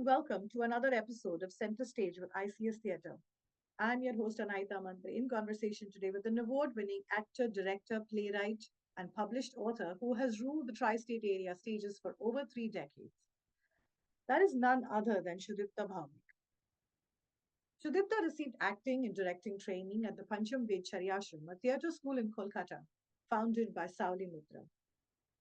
and welcome to another episode of Center Stage with ICS Theatre. I'm your host Anaita Mantri in conversation today with an award winning actor, director, playwright, and published author who has ruled the tri state area stages for over 3 decades. That is none other than Sudipta Bhawmik. Sudipta received acting and directing training at the Pancham Ved Ashram, a theatre school in Kolkata, founded by Sauli Mitra.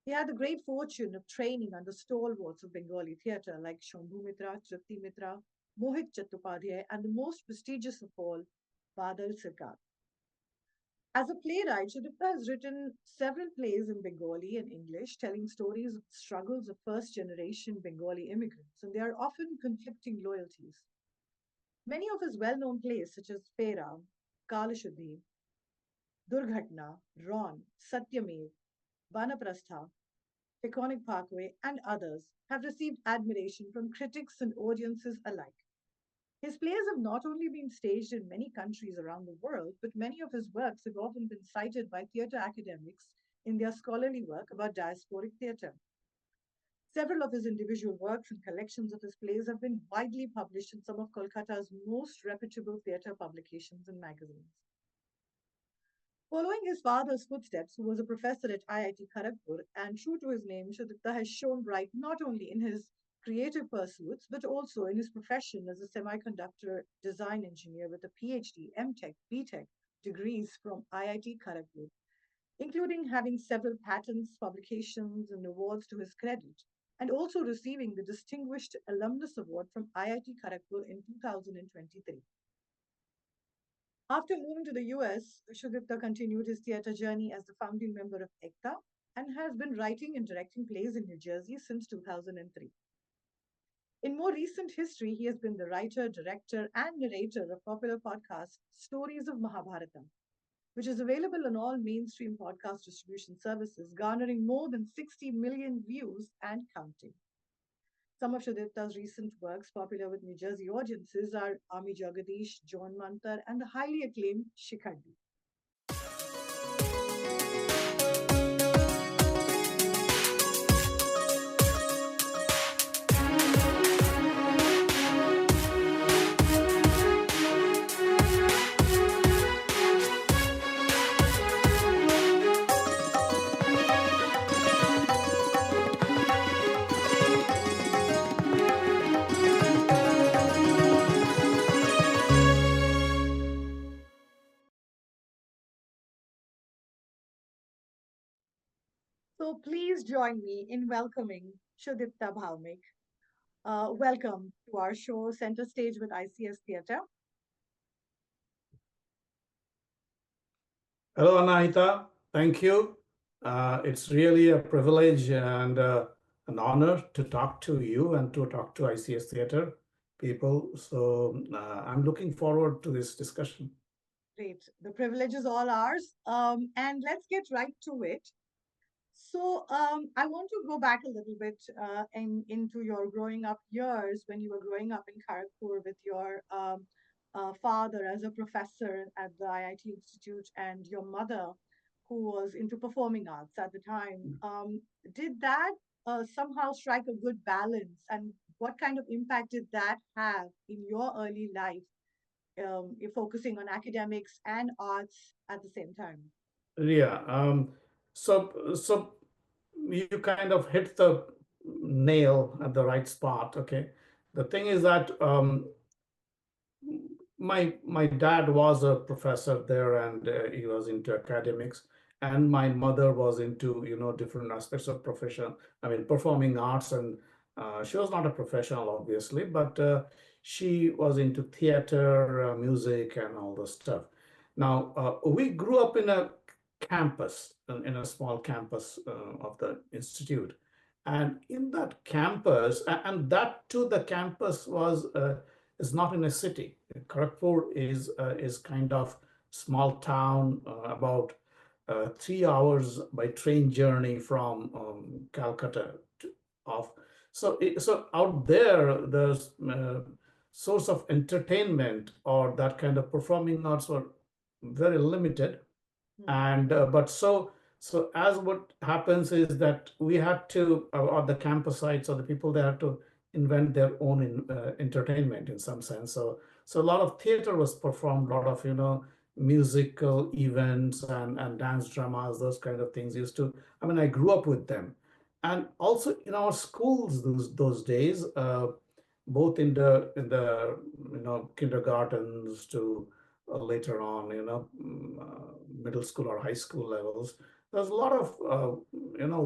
He had the great fortune of training under stalwarts of Bengali theatre like Shambhu Mitra, Tripti Mitra, Mohit Chattopadhyay, and the most prestigious of all, Badal Sirkar. As a playwright, Sudipta has written several plays in Bengali and English, telling stories of the struggles of first generation Bengali immigrants, and they are often conflicting loyalties. Many of his well known plays, such as Pera, Kalashuddhi, Durghatna, Ron, Satyamev, Vanaprastha, Iconic Parkway, and others have received admiration from critics and audiences alike. His plays have not only been staged in many countries around the world, but many of his works have often been cited by theatre academics in their scholarly work about diasporic theatre. Several of his individual works and collections of his plays have been widely published in some of Kolkata's most reputable theatre publications and magazines. Following his father's footsteps, who was a professor at IIT Kharagpur, and true to his name, Sudipta has shown bright not only in his creative pursuits, but also in his profession as a semiconductor design engineer with a PhD, MTech, BTech degrees from IIT Kharagpur, including having several patents, publications, and awards to his credit, and also receiving the Distinguished Alumnus Award from IIT Kharagpur in 2023. After moving to the US, Sudipta continued his theatre journey as the founding member of ECTA and has been writing and directing plays in New Jersey since 2003. In more recent history, he has been the writer, director, and narrator of popular podcast Stories of Mahabharata, which is available on all mainstream podcast distribution services, garnering more than 60 million views and counting. Some of Sudipta's recent works, popular with New Jersey audiences, are Ami Jagadish, John Mantar, and the highly acclaimed Shikhandi. So please join me in welcoming Sudipta Bhawmik. Welcome to our show, Center Stage with ICS Theatre. Hello, Anahita. Thank you. It's really a privilege and an honor to talk to you and to talk to ICS Theatre people. So I'm looking forward to this discussion. Great. The privilege is all ours. And let's get right to it. So I want to go back a little bit into your growing up years when you were growing up in Kharagpur with your father as a professor at the IIT Institute and your mother who was into performing arts at the time. Did that somehow strike a good balance? And what kind of impact did that have in your early life, you're focusing on academics and arts at the same time? Yeah. So you kind of hit the nail at the right spot. Okay. The thing is that my dad was a professor there, and he was into academics, and my mother was into different aspects of profession. I mean, performing arts, and she was not a professional, obviously, but she was into theater, music, and all this stuff. Now we grew up in a campus, in a small campus of the institute, and in that campus, and that too, the campus was is not in a city. Kharagpur is kind of small town, about 3 hours by train journey from Calcutta. Off. So out there, the source of entertainment or that kind of performing arts were very limited. And but so as what happens is that we had to, or the campus sites or the people, they had to invent their own entertainment in some sense. So a lot of theater was performed, a lot of musical events and dance dramas, those kind of things used to. I mean, I grew up with them, and also in our schools those days, both in the kindergartens to later on, middle school or high school levels. There's a lot of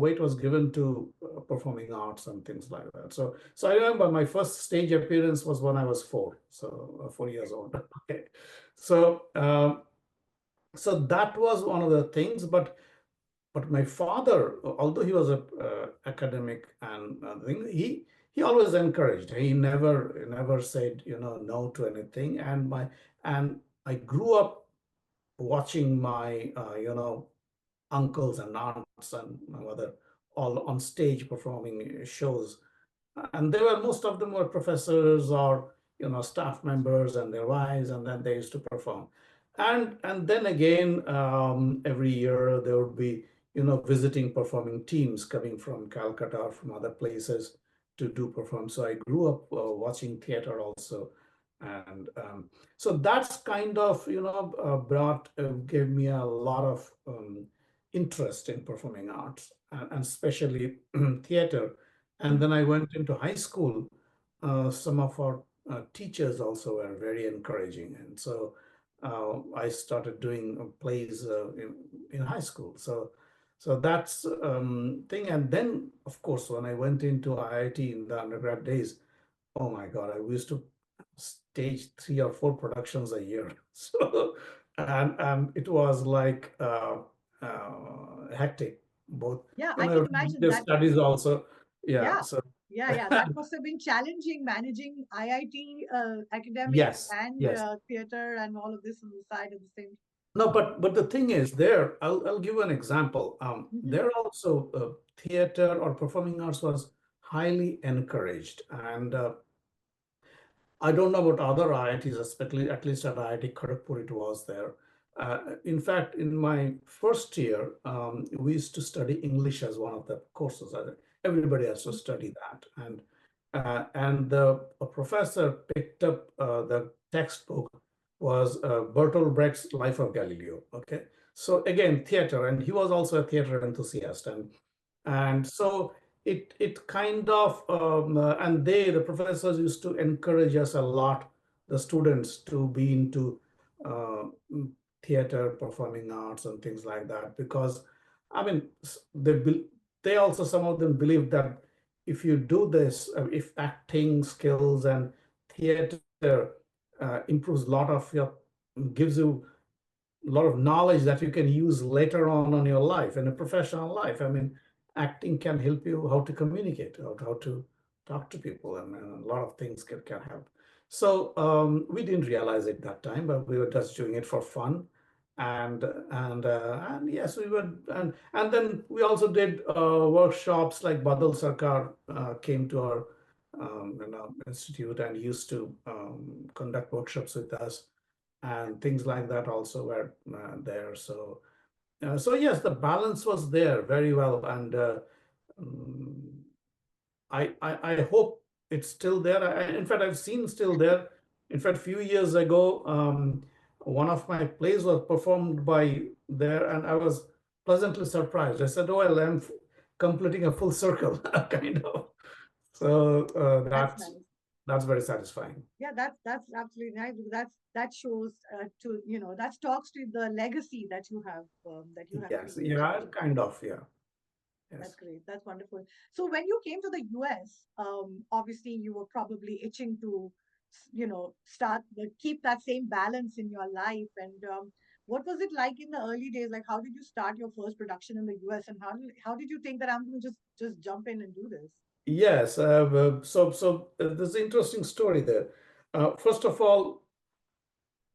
weight was given to performing arts and things like that. So I remember my first stage appearance was when I was 4, so 4 years old. Okay, so so that was one of the things. But my father, although he was a academic and thing, he always encouraged. He never said no to anything. And I grew up watching my uncles and aunts and my mother all on stage performing shows, and they were, most of them were professors or staff members and their wives, and then they used to perform. And then again, every year there would be visiting performing teams coming from Calcutta or from other places to do perform. So I grew up watching theater also. And so that's kind of brought gave me a lot of interest in performing arts, and especially theater. And then I went into high school. Some of our teachers also were very encouraging. And so I started doing plays in high school. So that's thing. And then, of course, when I went into IIT in the undergrad days, oh my God, I used to stage 3 or 4 productions a year. So, and it was like hectic, both, Yeah, I can imagine the that. studies also. Yeah. Yeah, So, yeah. That must have been challenging managing IIT academics yes, and yes. theater and all of this on the side at the same. No, but the thing is, there, I'll give you an example. Mhm. There also theater or performing arts was highly encouraged, and I don't know about other IITs, especially at least at IIT Kharagpur, it was there. In fact, in my first year, we used to study English as one of the courses. Everybody has to study that, and the a professor picked up the textbook was Bertolt Brecht's Life of Galileo. Okay, so again, theater, and he was also a theater enthusiast, and so it kind of and the professors used to encourage us a lot, the students, to be into uh, theater, performing arts and things like that, because I mean they also, some of them believe that if you do this, if acting skills and theater improves a lot of your, gives you a lot of knowledge that you can use later on your life, in a professional life. I mean, acting can help you how to communicate, how to talk to people, and a lot of things can help. So we didn't realize it that time, but we were just doing it for fun. And yes, we were, and then we also did workshops, like Badal Sarkar came to our institute and used to conduct workshops with us, and things like that also were there. So yes, the balance was there very well, and um, I hope it's still there. In fact, I've seen still there. In fact, a few years ago, one of my plays was performed by there, and I was pleasantly surprised. I said, "Oh, well, I'm completing a full circle," kind of. So That's nice. that's very satisfying. Yeah, that's absolutely nice, because that shows to that talks to the legacy that you have Yes, created. yeah, kind of, yeah, That's yes. great. That's wonderful. So when you came to the US, obviously you were probably itching to, start keep that same balance in your life. And what was it like in the early days? Like, how did you start your first production in the US, and how did you think that I'm going to just jump in and do this? Yes, there's an interesting story there. First of all,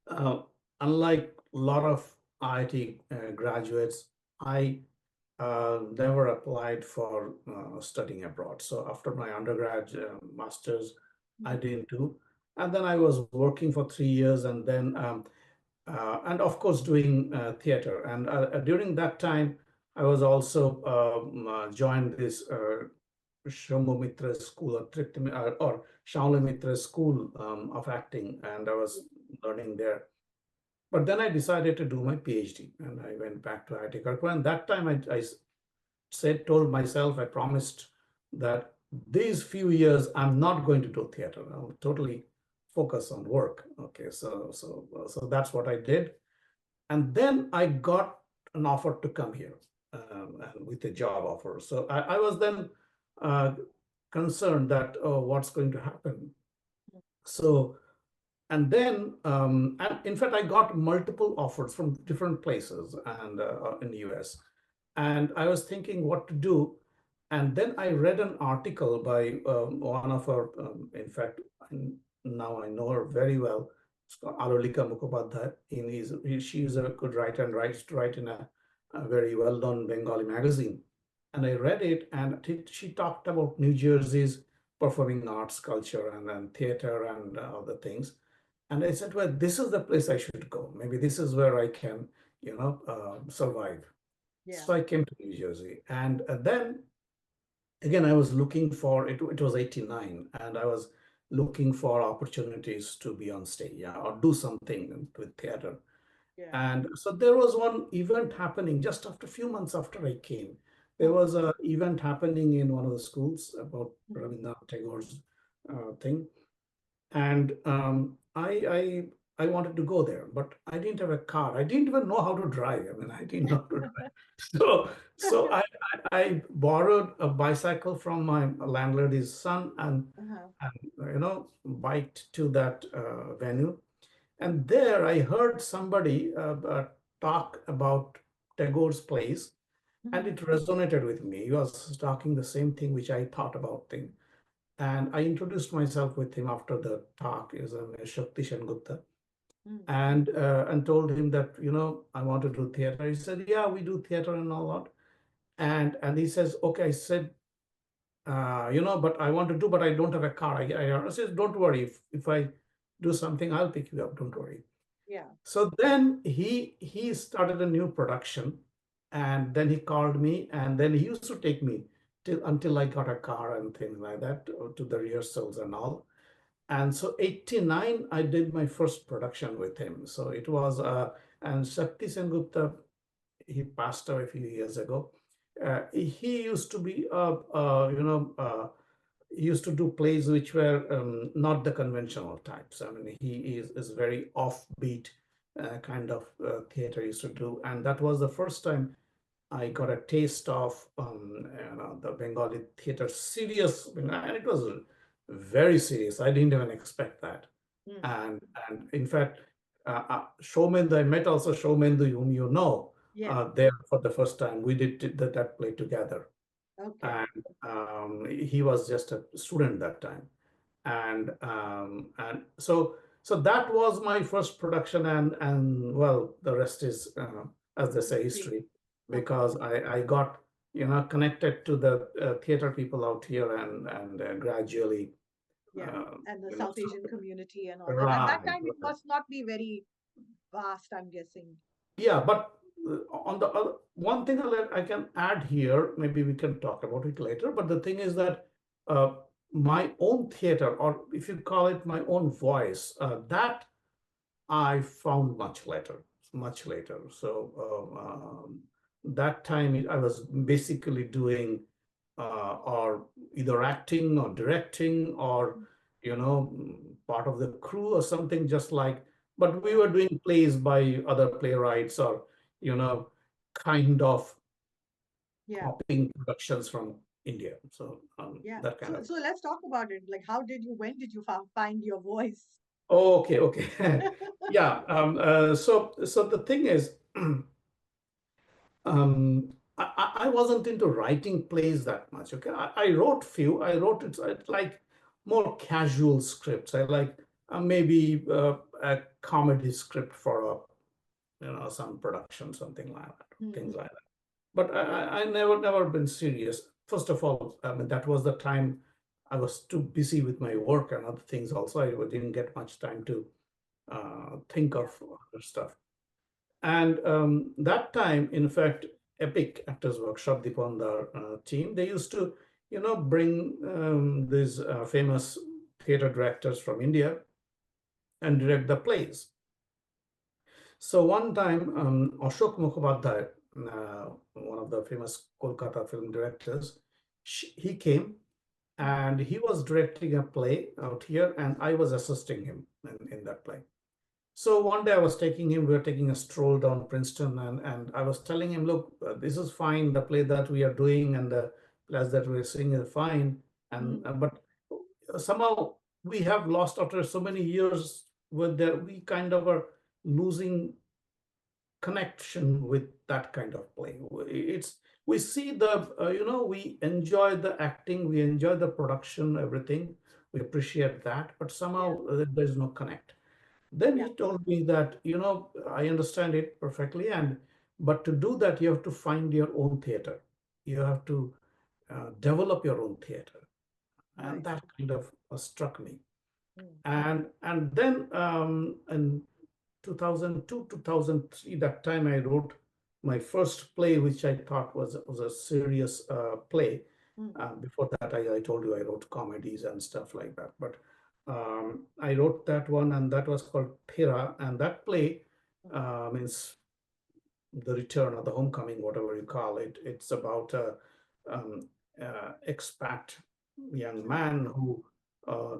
uh, unlike a lot of IIT graduates, I never applied for studying abroad. So after my undergrad, master's, I Mhm. didn't do, and then I was working for 3 years, and of course doing theater. And during that time, I was also joined this. Shambhu Mitra's school or Shaolin Mitra's school of acting, and I was learning there. But then I decided to do my PhD, and I went back to IIT Kharagpur. And that time, I told myself, I promised that these few years I'm not going to do theater. I'll totally focus on work. Okay, so that's what I did, and then I got an offer to come here and with a job offer. So I was then uh, concerned that, oh, what's going to happen. So and then and in fact I got multiple offers from different places and in the US, and I was thinking what to do. And then I read an article by one of our in fact now I know her very well. It's called Alolika Mukhopadhyay. She is a good writer and writes to write in a very well-known Bengali magazine. And I read it, and she talked about New Jersey's performing arts culture and theater and other things. And I said, well, this is the place I should go. Maybe this is where I can, survive. Yeah. So I came to New Jersey. And then again, I was looking for it. It was 89, and I was looking for opportunities to be on stage, yeah, or do something with theater. Yeah. And so there was one event happening just after a few months after I came. There Okay. was an event happening in one of the schools about Mhm. Rabindranath Tagore's thing, and I wanted to go there, but I didn't have a car. I didn't even know how to drive. I mean, I didn't know how to drive. So I borrowed a bicycle from my landlady's son Uh-huh. and biked to that venue. And there I heard somebody talk about Tagore's place, and Mhm. it resonated with me. He was talking the same thing which I thought about thing. And I introduced myself with him after the talk. Is Shakti Gupta, Mm. and told him that I want to do theater. He said, "Yeah, we do theater and all that." And he says, "Okay." I said, "But I want to do, but I don't have a car." I said, "Don't worry. If I do something, I'll pick you up. Don't worry." Yeah. So then he started a new production, and then he called me, and then he used to take me till until I got a car and things like that to the rehearsals and all. And so 89, I did my first production with him. So it was and Shakti Gupta, he passed away a few years ago. He used to be he used to do plays which were not the conventional types. I mean, he is very offbeat kind of theater he used to do, and that was the first time I got a taste of the Bengali theater serious, and it was very serious. I didn't even expect that, Mm. and in fact, Showmendu, I met also Showmendu, whom you know, Yeah. there for the first time. We did that play together, Okay. and he was just a student that time, and so that was my first production, and well, the rest is as they say, History. history, Okay. because I got connected to the theater people out here, and gradually Yeah. uh, And the you know South Asian started. community and all that. At that Right, time, it right. must not be very vast, I'm guessing. Yeah, but on the other, one thing I can add here, maybe we can talk about it later, but the thing is that uh, my own theater, or if you call it my own voice, that I found much later, much later. So that time I was basically doing or either acting or directing or part of the crew or something just like. But we Yeah. were doing plays by other playwrights or you know kind of Yeah. copying productions from India. So Yeah. that kind So of. so let's talk about it. Like, when did you find your voice? Okay, okay. Yeah. So the thing is. I wasn't into writing plays that much. Okay, I wrote few. I wrote it like more casual scripts. I like maybe a comedy script for some production, something like that, things Hmm. like that. But I never been serious. First of all, I mean that was the time I was too busy with my work and other things. Also, I didn't get much time to think Yeah. of other stuff. And that time, in fact, Epic Actors Workshop, the Pandar team, they used to bring these famous theater directors from India and direct the plays. So one time, Ashok Mukhopadhyay, one of the famous Kolkata film directors, he came and he was directing a play out here, and I was assisting him in that play. So one day I was taking him, we were taking a stroll down Princeton, and I was telling him, look, this is fine, the play that we are doing and the plays that we're seeing is fine. And but somehow we have lost after so many years with that, we kind of are losing connection with that kind of play. It's we see the we enjoy the acting, we enjoy the production, everything. We appreciate that, but Yeah. somehow there's no connect. Then Yeah. he told me that, I understand it perfectly, but to do that, you have to find your own theater. You have to develop your own theater, and Right. that kind of struck me. Mm. And then in 2002, 2003, that time I wrote my first play, which I thought was a serious play. Mm. Before that, I told you I wrote comedies and stuff like that. But I wrote that one, and that was called Thera. And that play Mm. means the return or the homecoming, whatever you call it. It's about a um, expat young Right. man who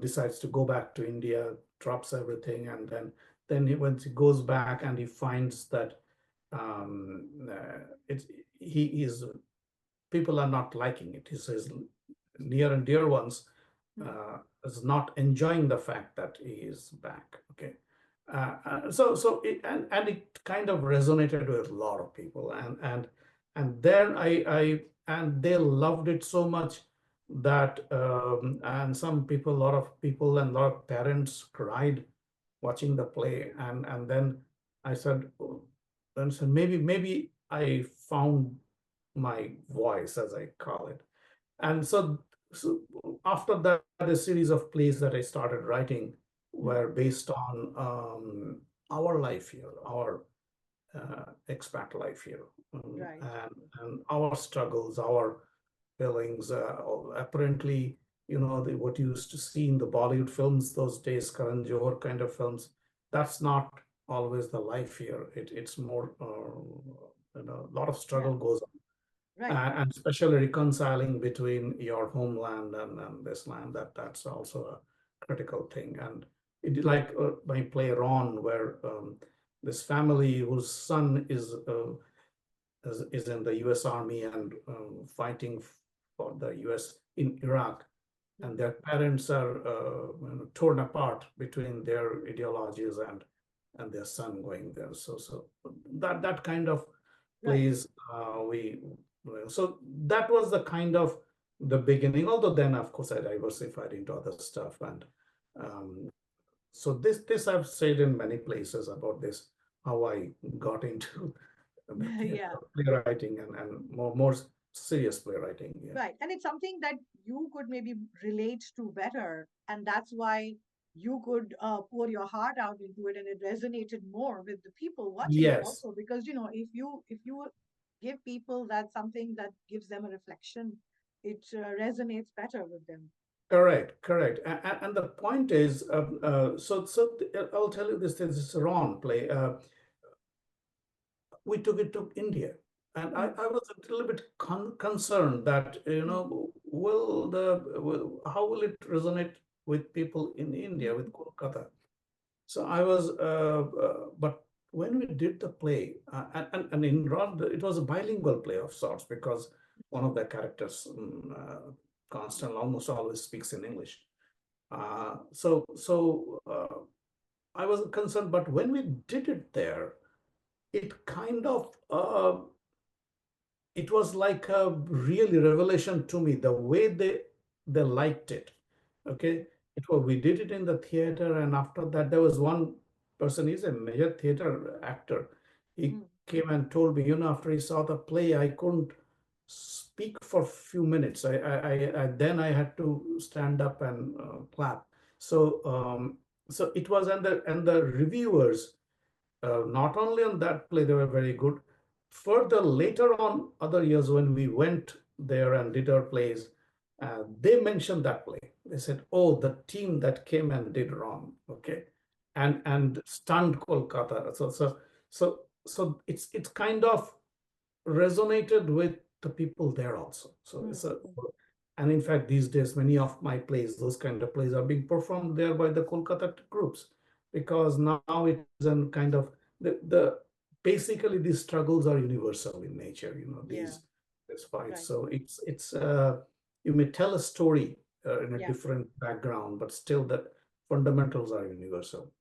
decides to go back to India, drops everything, and then once he goes back and he finds that it's he is people are not liking it. He says near and dear ones Mm. is not enjoying the fact that he is back. Okay, so it and it kind of resonated with a lot of people, and then I and they loved it so much that and some people, a lot of people and a lot of parents cried watching the play, and then I said, oh, then said maybe I found my voice, as I call it. And so after that, a series of plays that I started writing were Mm. based on our life here, our expat life here, Right. and our struggles, our feelings. Apparently, what you used to see in the Bollywood films those days, Karan Johar kind of films, that's not always the life here. It's more, a lot of Yeah. struggle goes on, Right. and especially reconciling between your homeland and this land. That's also a critical thing. And it like my play Ron, where this family whose son is in the U.S. Army and fighting for the U.S. in Iraq, Mm. and their parents are torn apart between their ideologies and their son going there. So that kind of Right. plays we so that was the kind of the beginning. Although then, of course, I diversified into other stuff, and um, so this I've said in many places about this, how I got into the theater Yeah. playwriting and more serious playwriting. Yeah. Right. And it's something that you could maybe relate to better. And that's why you could pour your heart out into it and it resonated more with the people watching it Yes. also. Because, if you give people that something that gives them a reflection, it resonates better with them. Correct, correct. And the point is, I'll tell you this, this is Ron play. We took it to India. And Mm. I was a little bit concerned that, Mm. how will it resonate with people in India, with Mm. Kolkata? So I was, but when we did the play, and in Ron, it was a bilingual play of sorts because one of the characters, Constant, almost always speaks in English. I wasn't concerned, but when we did it there, it kind of it was like a really revelation to me the way they liked it. Okay, we did it in the theater, and after that, there was one person. He's a major theater actor. He Mm. came and told me, after he saw the play, I couldn't speak for a few minutes. Then I had to stand up and clap. So so it was, and the reviewers, not only on that play, they were very good. Further, later on, other years when we went there and did our plays, They mentioned that play. They said, "Oh, the team that came and did wrong, okay, and stunned Kolkata." So it's kind of resonated with the people there also. So Hmm. it's a, Hmm. and in fact, these days, many of my plays, those kind of plays, are being performed there by the Kolkata groups, because now it is an kind of the basically these struggles are universal in nature. Yeah. These fights. Right. So it's you may tell a story in a Yeah. different background, but still the fundamentals are universal.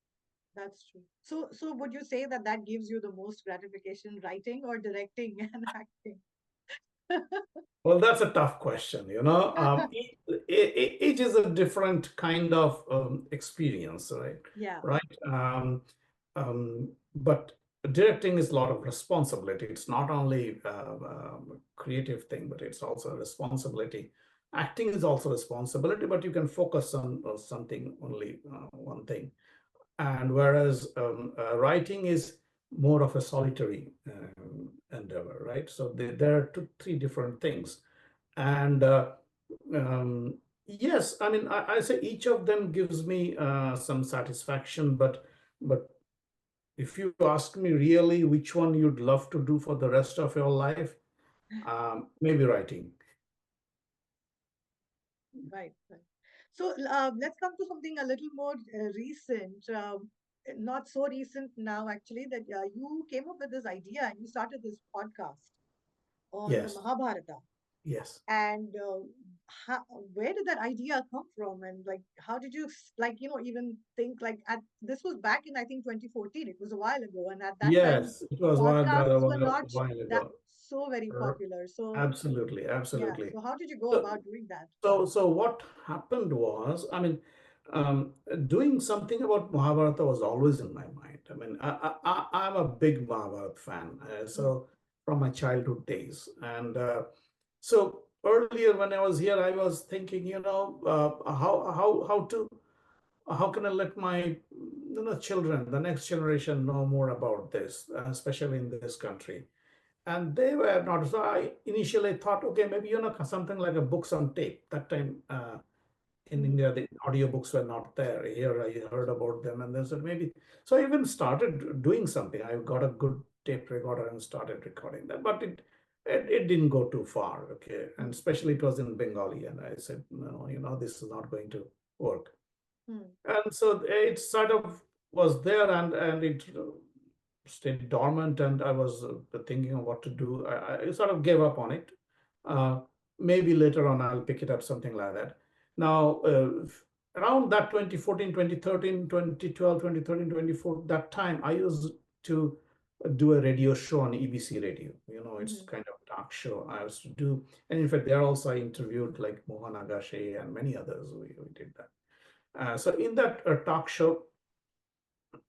That's true. So would you say that that gives you the most gratification, writing or directing and acting? Well, that's a tough question. Each is a different kind of experience, right? Yeah. Right. But directing is a lot of responsibility. It's not only a creative thing, but it's also a responsibility. Acting is also responsibility, but you can focus on something, only one thing. And whereas writing is more of a solitary endeavor, right? So there are three different things. And yes, I mean, I say each of them gives me some satisfaction, but if you ask me really which one you'd love to do for the rest of your life, maybe writing. Right. Right. So let's come to something a little more recent. Not so recent now, actually, that you came up with this idea and you started this podcast on the Yes, Mahabharata. yes. And how, where did that idea come from? And like, how did you even think like at this was back in I think 2014. It was a while ago, and at that time, Yes, it was podcasts were a not while that ago. so very R- popular. So Absolutely, yeah. absolutely. So how did you go So, about doing that? so what happened was, I mean, um, doing something about Mahabharata was always in my mind. I mean, I'm a big Mahabharata fan, Mm, so from my childhood days. And so earlier when I was here, I was thinking, how can I let my children, the next generation, know more about this, especially in this country? And they were not. So I initially thought, okay, maybe something like a books on tape. That time in mm, India, the audiobooks were not there. Here I heard about them, and then said maybe. So I even started doing something. I got a good tape recorder and started recording that, but it didn't go too far. Okay, and mm, especially it was in Bengali, and I said, no, this is not going to work. mm, And so it sort of was there, and it stayed dormant, and I was thinking of what to do. I sort of gave up on it. Uh, Maybe later on I'll pick it up, something like that. Now, around that 2014, 2013, 2012, 2013, 2014, that time, I used to do a radio show on EBC radio. It's mm, kind of talk show I used to do. And in fact, there also I interviewed like Mohan Agashe and many others. We did that. So in that talk show,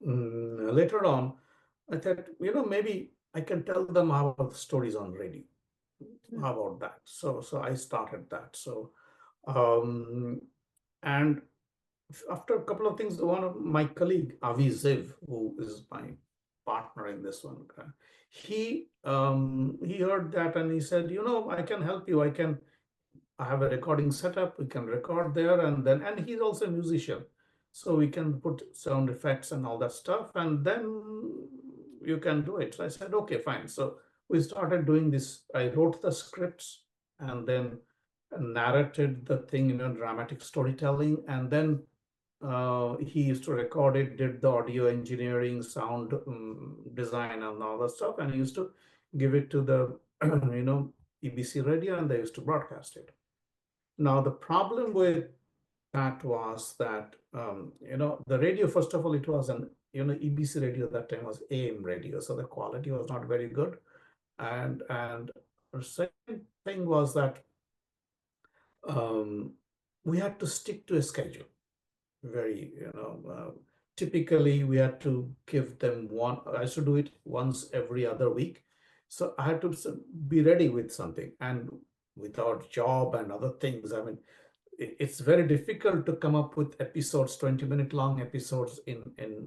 later on, I thought, maybe I can tell them about the stories on radio. mm, How about that? So I started that. Um, and after a couple of things, one of my colleague, Avi Ziv, who is my partner in this one, he heard that and he said, I can help you. I have a recording setup. We can record there, and he's also a musician, so we can put sound effects and all that stuff, and then you can do it. So I said, okay, fine. So we started doing this. I wrote the scripts and then narrated the thing, dramatic storytelling, and then he used to record it, did the audio engineering, sound design, and all that stuff, and he used to give it to the EBC radio, and they used to broadcast it. Now, the problem with that was that, the radio, first of all, it was EBC radio at that time was AM radio. So the quality was not very good. And the second thing was that um, we had to stick to a schedule. Very, typically we had to give them I used to do it once every other week. So I had to be ready with something. And without job and other things, I mean, it's very difficult to come up with episodes, 20-minute long episodes in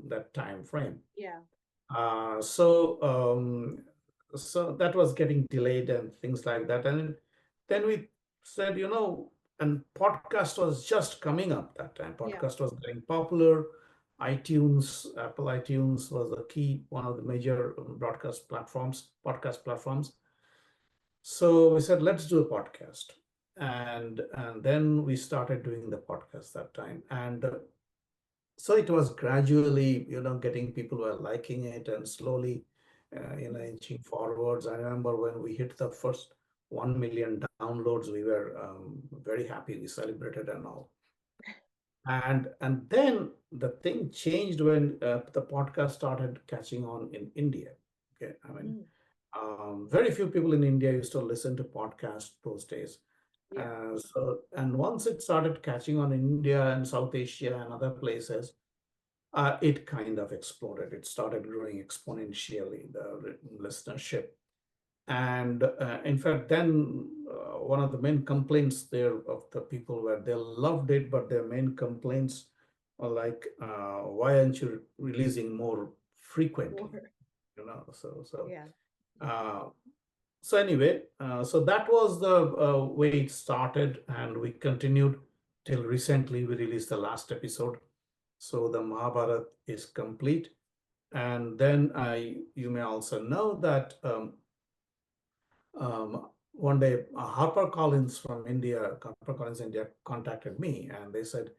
that time frame. yeah. Uh, so um, so that was getting delayed and things like that. And then we said, and podcast was just coming up that time. Yeah. Podcast was getting popular. iTunes, Apple iTunes was the key, one of the major broadcast platforms, podcast platforms. So we said, let's do a podcast. And then we started doing the podcast that time. And so it was gradually, getting people were liking it and slowly, Mm. inching forwards. I remember when we hit the first 1 million downloads, we were very happy. We celebrated and all. And then the thing changed when the podcast started catching on in India. Okay, I mean, Mm. very few people in India used to listen to podcasts those days. Yeah. And once it started catching on in India and South Asia and other places, it kind of exploded. It started growing exponentially, the listenership. And in fact, then one of the main complaints there of the people were they loved it, but their main complaints are like, why aren't you releasing more frequently? More. You know, so so Yeah. uh, so anyway, so that was the way it started, and we continued till recently. We released the last episode, so the Mahabharat is complete. And then you may also know that one day HarperCollins India contacted me, and they said,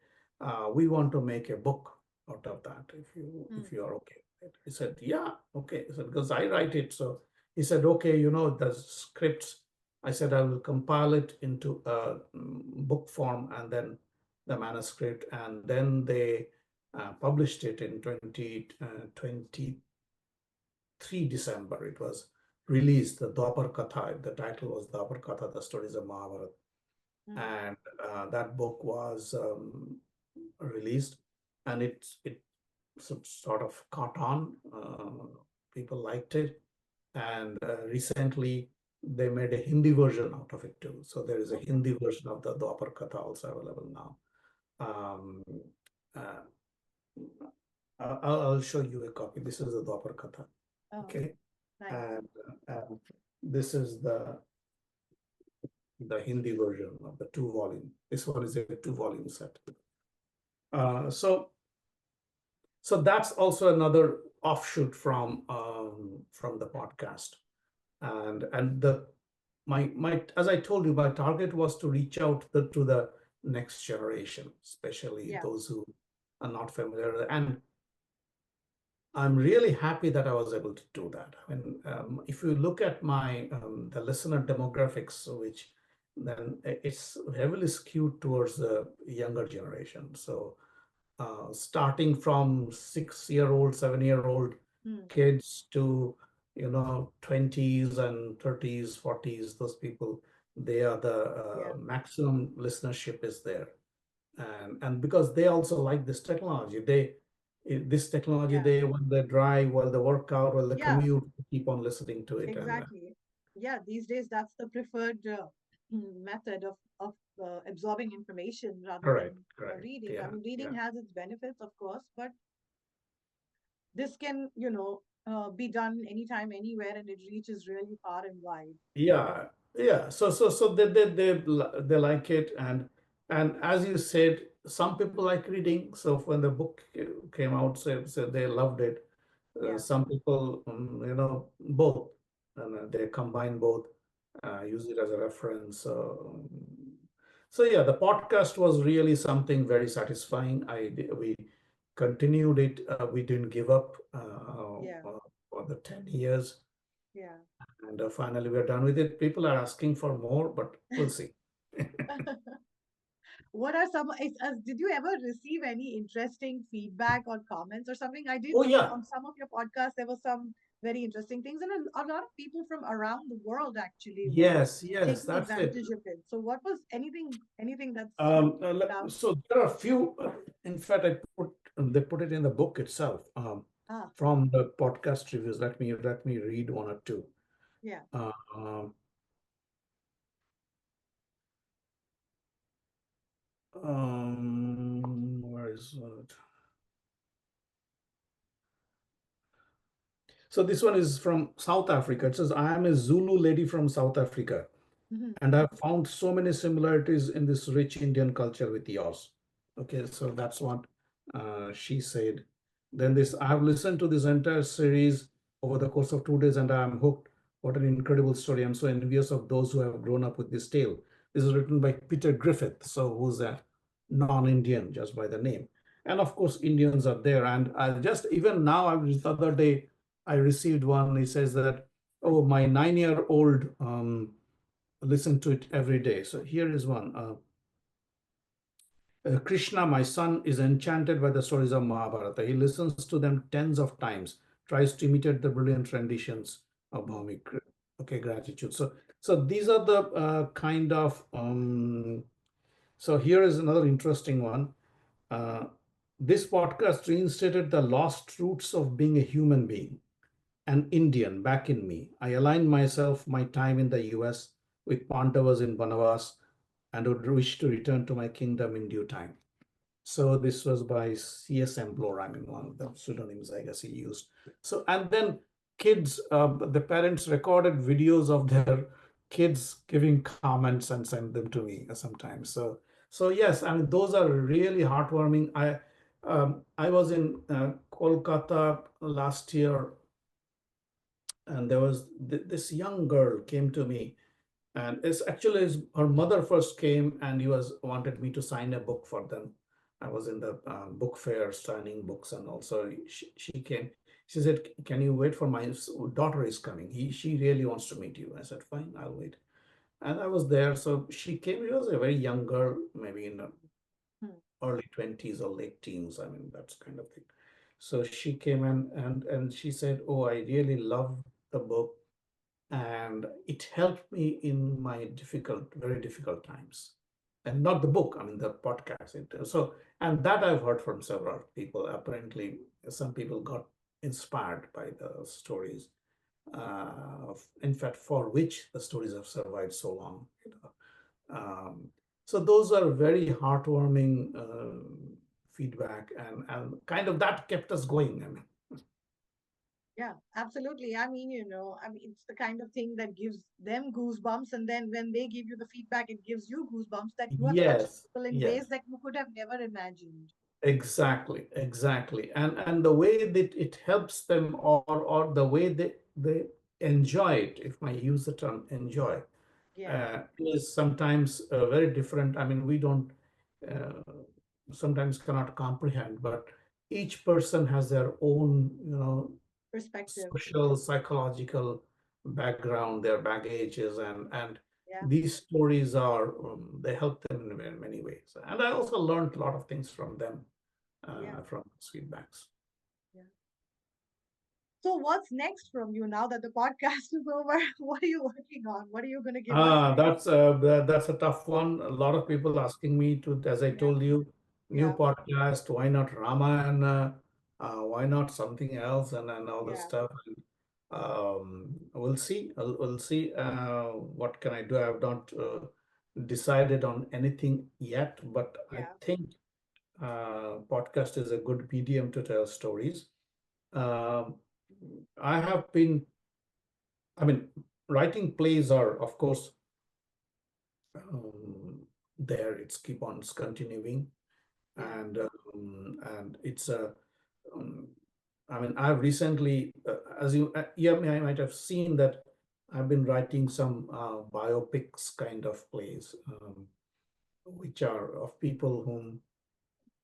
"We want to make a book out of that. If Mm. you are okay." I said, "Yeah, okay." I said, because I write it, so he said, "Okay, the scripts." I said, "I will compile it into a book form, and then the manuscript," and then they published it in 2023 December. It was released, the Dwapar Katha. The title was Dwapar Katha, the stories of Mahabharata. Mm. And that book was released, and it sort of caught on. People liked it. And recently, they made a Hindi version out of it too. So there is a Okay. Hindi version of the Dwapar Katha also available now. Um, uh, I'll show you a copy. This is the Dwapar Katha. Oh, Okay. nice. And this is the Hindi version of the two volume. This one is a two-volume set. Uh, so so that's also another offshoot from the podcast. And the my as I told you, my target was to reach out to the next generation, especially Yeah. those who are not familiar. And I'm really happy that I was able to do that. I mean, if you look at my the listener demographics, which then it's heavily skewed towards the younger generation. So starting from 6-year-old, 7-year-old Mm. kids to 20s and 30s, 40s, those people, they are the Yeah. maximum listenership is there. And because they also like this technology, this technology, Yeah. they when they drive, while they work out, while they Yeah. commute, keep on listening to it. And Exactly. Yeah. These days, that's the preferred method of absorbing information rather correct, than correct, reading. I yeah, mean, reading yeah. has its benefits, of course, but this can, be done anytime, anywhere, and it reaches really far and wide. Yeah, yeah. So they like it, and as you said, some people like reading. So when the book came out, so they loved it. Yeah. Some people, both, and they combine both, use it as a reference. So yeah, the podcast was really something very satisfying. We continued it. We didn't give up Yeah. for the 10 years. Yeah. And finally, we're done with it. People are asking for more, but we'll see. What are some, did you ever receive any interesting feedback or comments or something? I did Oh, see yeah. on some of your podcasts, there were some very interesting things, and a lot of people from around the world actually were Yes, yes, taking that's it. advantage of it. So what was anything that's stood out? So there are a few, in fact, they put it in the book itself, Ah, from the podcast reviews. Let me read one or two. yeah. Uh, um, where is it? So this one is from South Africa. It says, "I am a Zulu lady from South Africa. Mhm. and I've found so many similarities in this rich Indian culture with yours. Okay, so that's what she said. Then this, I've listened to this entire series over the course of 2 days, and I'm hooked. What an incredible story! I'm so envious of those who have grown up with this tale. This is written by Peter Griffith, so who's a non-Indian just by the name. And of course, Indians are there. And I just even now, the other day, I received one. He says that, oh, my 9-year-old listen to it every day. So here is one. Krishna, my son, is enchanted by the stories of Mahabharata. He listens to them tens of times, tries to imitate the brilliant renditions of Mm. Bhawmik. Okay, gratitude. So these are the kind of. So here is another interesting one. Uh, this podcast reinstated the lost roots of being a human being, an Indian back in me. I aligned myself, my time in the US with Pandavas in Banavas, and would wish to return to my kingdom in due time. So this was by C.S. Emblor, I mean, one of the pseudonyms I guess he used. So, and then kids, the parents recorded videos of their kids giving comments and send them to me sometimes. So yes, I mean, those are really heartwarming. I was in Kolkata last year, and there was this young girl came to me, and it's actually her mother first came, and he was wanted me to sign a book for them. I was in the book fair signing books, and also she came. She said, can you wait for my daughter is coming, she really wants to meet you. I said, fine, I'll wait. And I was there, so she came. She was a very young girl, maybe in the Mm. early 20s or late teens, I mean, that's kind of thing. So she came in, and she said, oh, I really love the book, and it helped me in my very difficult times. And not the book, I mean the podcast. So, and that I've heard from several people. Apparently, some people got inspired by the stories. In fact, for which the stories have survived so long. So those are very heartwarming feedback, and kind of that kept us going. I mean, Yeah, absolutely. I mean, I mean, it's the kind of thing that gives them goosebumps. And then when they give you the feedback, it gives you goosebumps that you have touched yes, people in yes. ways that you could have never imagined. Exactly, exactly. And the way that it helps them, or the way they enjoy it, if I use the term enjoy, Yeah, is sometimes very different. I mean, we don't uh, sometimes cannot comprehend, but each person has their own, perspective. social, psychological background, their baggages, and Yeah, these stories are they help them in many ways. And I also learned a lot of things from them, yeah, from those feedbacks. yeah. So, what's next from you now that the podcast is over? What are you working on? What are you going to give us next? That's a tough one. A lot of people asking me to, as I Yeah, told you, new yeah, podcast. Why not Ramayana? Why not something else? And all this yeah, stuff. We'll see. We'll see. What can I do? I've not decided on anything yet, but I yeah, think podcast is a good medium to tell stories. Um, I have been, I mean, writing plays are, of course, there. It's keep on continuing, yeah, and it's a. Um, I mean, I've recently, as you might have seen that I've been writing some biopics kind of plays, which are of people whom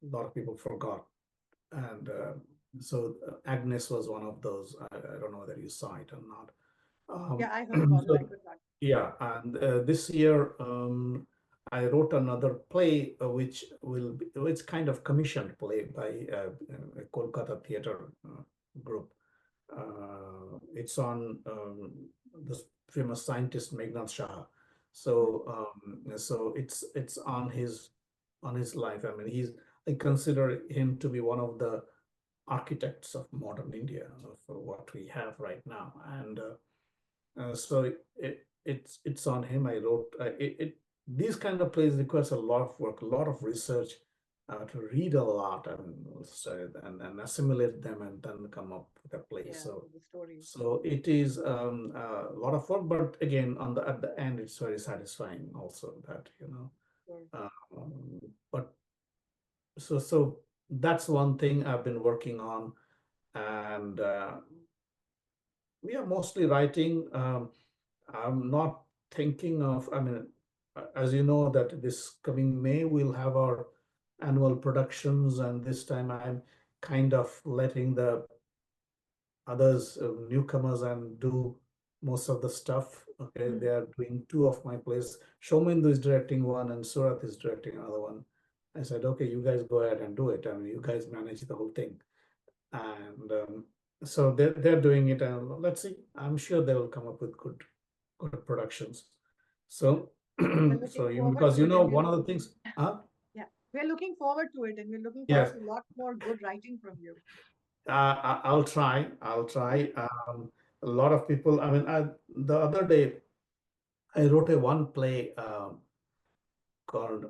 a lot of people forgot. And Agnes was one of those. I don't know whether you saw it or not. yeah. I heard about it. I So could not. yeah, and this year I wrote another play which kind of commissioned play by a Kolkata theater group. It's on this famous scientist Meghnad Shah. Mm. So it's on his life. I mean, I consider him to be one of the architects of modern India, for what we have right now. And so it's on him. I wrote these kind of plays requires a lot of work, a lot of research, to read a lot and study and assimilate them and then come up with a play. Yeah, So, the stories. so it is a lot of work, but again, on the at the end, it's very satisfying also that, Sure. but so that's one thing I've been working on, and we are mostly writing. I'm not thinking of, I mean, as you know, that this coming May we'll have our annual productions, and this time I'm kind of letting the others, newcomers, and do most of the stuff. Okay, they Mm. are doing two of my plays. Shomindu is directing one, and Surat is directing another one. I said, okay, you guys go ahead and do it. I mean, you guys manage the whole thing, and so they're doing it, and let's see. I'm sure they will come up with good productions. So, We're so looking you forward because to it, and one of the things, huh? yeah, we're looking forward to it, and we're looking forward Yes, to a lot more good writing from you. I'll try. I'll try. A lot of people. I mean, the other day I wrote a one play called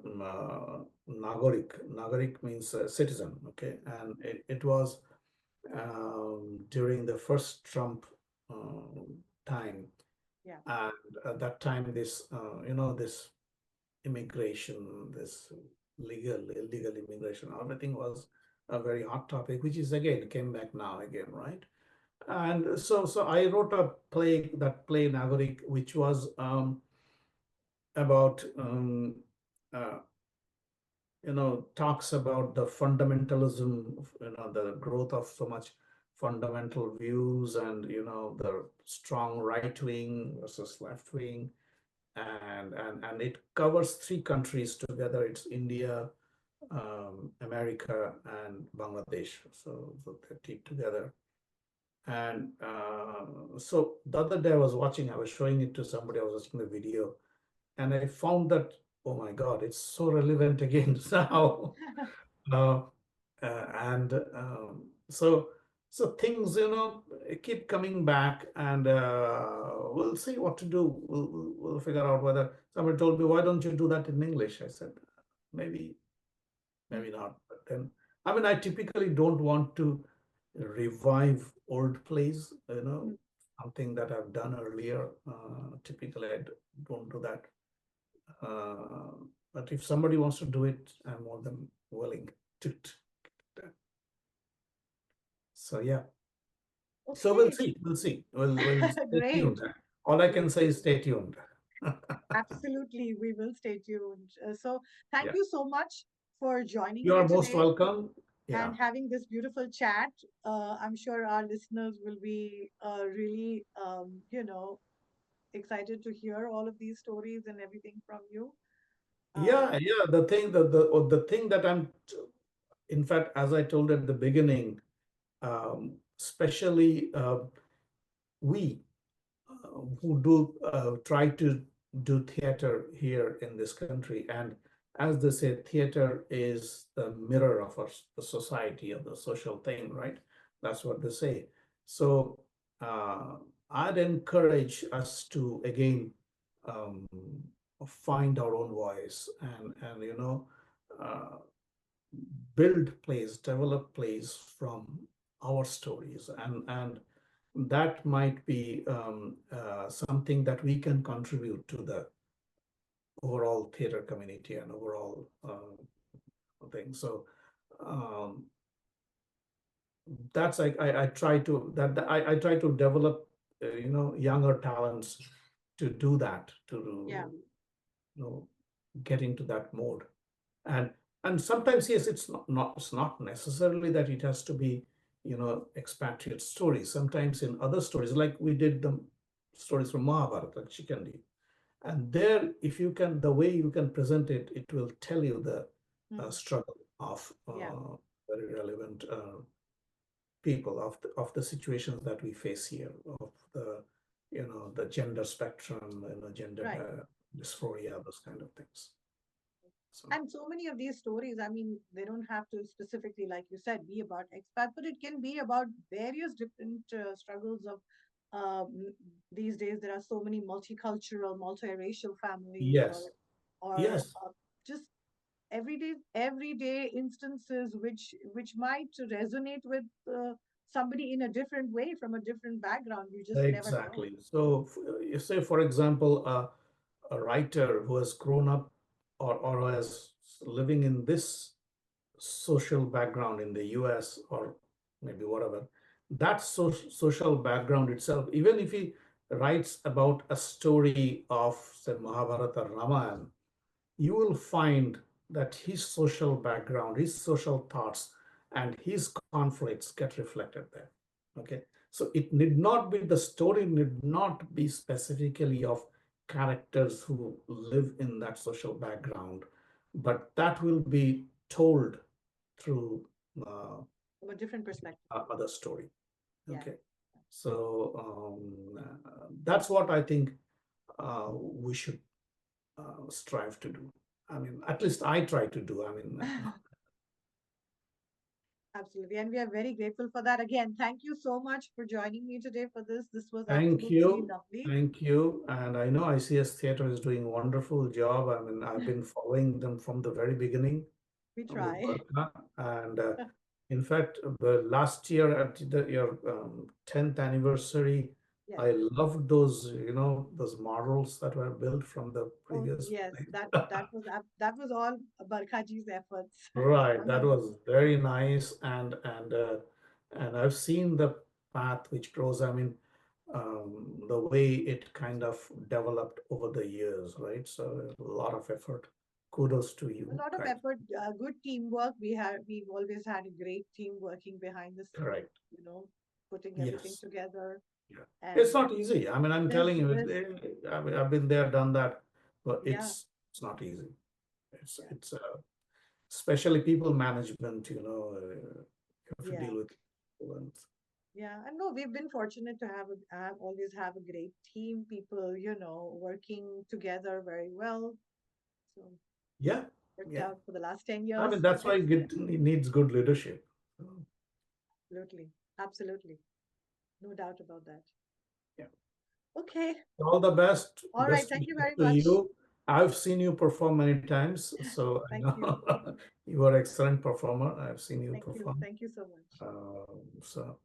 Nagorik. Nagorik means citizen. Okay, and it was during the first Trump time, Yeah. and at that time, this this immigration, this illegal immigration, everything was a very hot topic, which is again came back now again, right? And so I wrote a play, that play Nagarik, which was about uh, talks about the fundamentalism, the growth of so much fundamental views, and the strong right wing versus left wing, and it covers three countries together. It's India, America, and Bangladesh. So they're teamed together. And so the other day I was showing it to somebody, I was watching the video, and I found that, oh my God, it's so relevant again now. Uh, and so things, keep coming back, and we'll see what to do. We'll figure out whether somebody told me, why don't you do that in English? I said, maybe, Mm. maybe not. But then, I mean, I typically don't want to revive old plays, Mm. something that I've done earlier. Typically, I don't do that. Uh, but if somebody wants to do it, I'm more than willing to. So yeah. So we'll Okay, see. We'll see. We'll stay great. tuned. All I can say is stay tuned. Absolutely, we will stay tuned. So, thank Yeah. you so much for joining You me are most today welcome. Yeah. and having this beautiful chat. I'm sure our listeners will be really, excited to hear all of these stories and everything from you. Yeah, Um, yeah. The thing that in fact, as I told at the beginning, especially we who do try to do theater here in this country. And as they say, theater is the mirror of the society, of the social thing, right? That's what they say. So uh, I'd encourage us to again um, find our own voice, and uh, build plays, develop plays from our stories, and that might be something that we can contribute to the overall theater community and overall thing. So um, that's like I try to I try to develop younger talents to do that, yeah, to get into that mode. And sometimes, yes, it's not necessarily that it has to be expatriate stories. Sometimes in other stories, like we did the stories from Mahabharata, like Shikandi, and there, if you can, the way you can present it, it will tell you the mm, struggle of yeah, very relevant people, of the situations that we face here, of the the gender spectrum, gender right. dysphoria, those kind of things. So And so many of these stories, I mean, they don't have to specifically, like you said, be about expat, but it can be about various different struggles of these days. There are so many multicultural, multiracial families, yes, or yes, just everyday instances which might resonate with somebody in a different way from a different background. You just never know. Exactly. So, you say, for example, a writer who has grown up or who has living in this social background in the US or maybe whatever, that social background itself, even if he writes about a story of, say, Mahabharata or Ramayana, you will find that his social background, his social thoughts, and his conflicts get reflected there. Okay. So it need not be, the story need not be specifically of characters who live in that social background, but that will be told through From a different perspective. other story. Yeah. Okay. So that's what I think we should strive to do. I mean, at least I try to do. I mean, Absolutely. And we are very grateful for that. Again, thank you so much for joining me today for this. This was thank absolutely you. lovely. Thank you. And I know ICS Theatre is doing a wonderful job. I mean, I've been following them from the very beginning We with try. Barka. And in fact, the last year at your 10th anniversary, Yes. I loved those, those models that were built from the Oh, previous yes. place. That was all Barkhaji's efforts. Right, that Wonderful. was very nice, and I've seen the path which grows. I mean, the way it kind of developed over the years, right? So a lot of effort. Kudos to A you lot of guys. effort, good teamwork. We've always had a great team working behind the scenes, Correct. putting everything Yes. together. Yeah. It's And not easy. I mean, I'm this, telling you, this, I mean, I've been there, done that, but yeah, it's not easy. It's yeah, it's especially people management. You have to yeah, deal with people and yeah. And no, we've been fortunate to always have a great team, people, working together very well. So yeah, worked yeah. out for the last 10 I years. mean, that's why Excellent. it needs good leadership. Absolutely. Absolutely. No doubt about that. Yeah. Okay. All the best. All right. Best Thank you wishes very to much. you. I've seen you perform many times, so I Thank you. know you are an excellent performer. I've seen you Thank you. perform. Thank you so much. So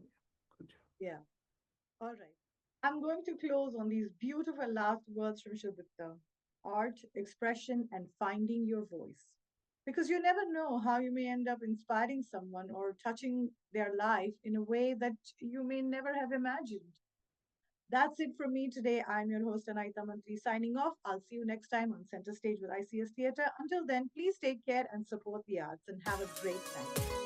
good job. Yeah. All right. I'm going to close on these beautiful last words from Sudipta: art, expression, and finding your voice. Because you never know how you may end up inspiring someone or touching their life in a way that you may never have imagined. That's it from me today. I'm your host, Anaita Mantri, signing off. I'll see you next time on Center Stage with ICS Theatre. Until then, please take care and support the arts and have a great night.